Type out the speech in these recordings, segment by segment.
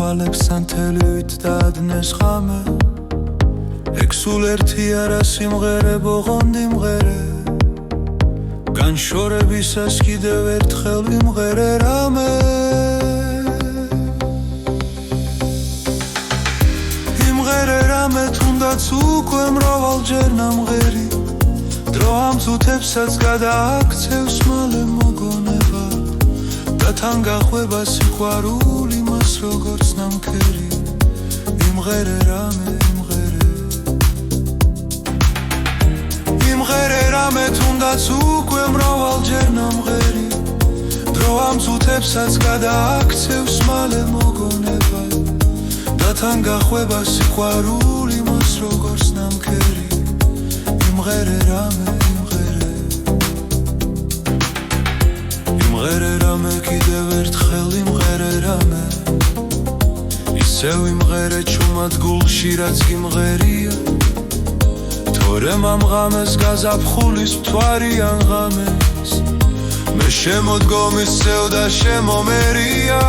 თვალებს ან თელივით დაადნეს ღამე ეგ სულ ერთი არა სიმღერე ბოღონდი მღერე განშორებისას კიდევ ერთხელ ვიმღერე რამე იმღერე რამე თუნდაც უკვე მრავალჯერ ნამღერი დრო ამ წუთებსაც გადააქცევს მალე მოგონება და თან გახვება სიყვარული მას როგორც ნამქერი იმღერე რამე იმღერე რამე თუნდაც უკვე მრავალჯერ ნამღერი დრო ამ წუთებსაც გადააქცევს მალე მოგონება და თან გახვება სიყვარული მას როგორც ნამქერი იმღერე რამე იმღერე რამე კიდევ ერთხელ იმღერე რამე ისევ იმღერე ჩუმად გულში რაც გიმღერია თორემ ამ ღამეს გაზაფხულის მთვარიან ღამეს მე შემოდგომის სევდა შემომერია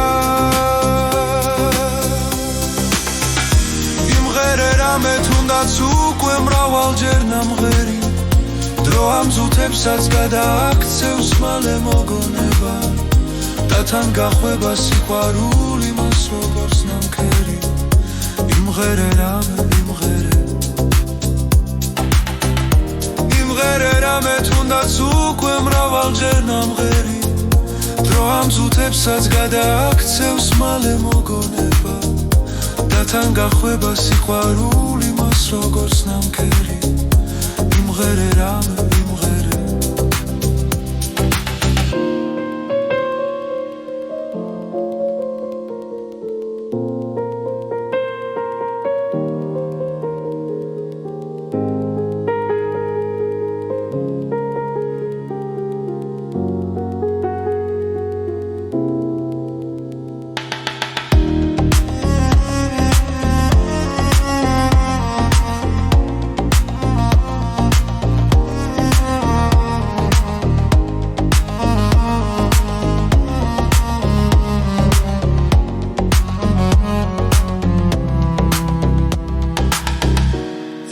იმღერე რამე თუნდაც უკვე მრავალჯერ ნამღერი დრო ამ წუთებსაც გადააქცევს მალე მოგონება და თან გახვება სიყვარული მას როგორც ნამქერი იმღერე რამე იმღერე რამე თუნდაც უკვე მრავალჯერ ნამღერი დრო ამ წუთებსაც გადააქცევს მალე მოგონება და თან გახვება სიყვარული მას როგორც ნამქერი იმღერე რამე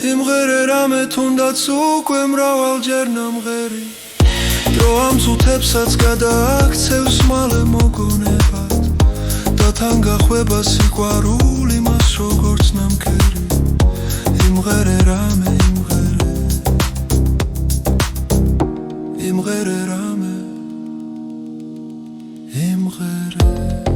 იმღერე რამე თუნდაც უკვე მრავალჯერ ნამღერი დრო ამ წუთებსაც გადააქცევს მალე მოგონება და თან გახვება სიყვარული მას როგორც ნამქერი იმღერე რამე იმღერე რამე იმღერე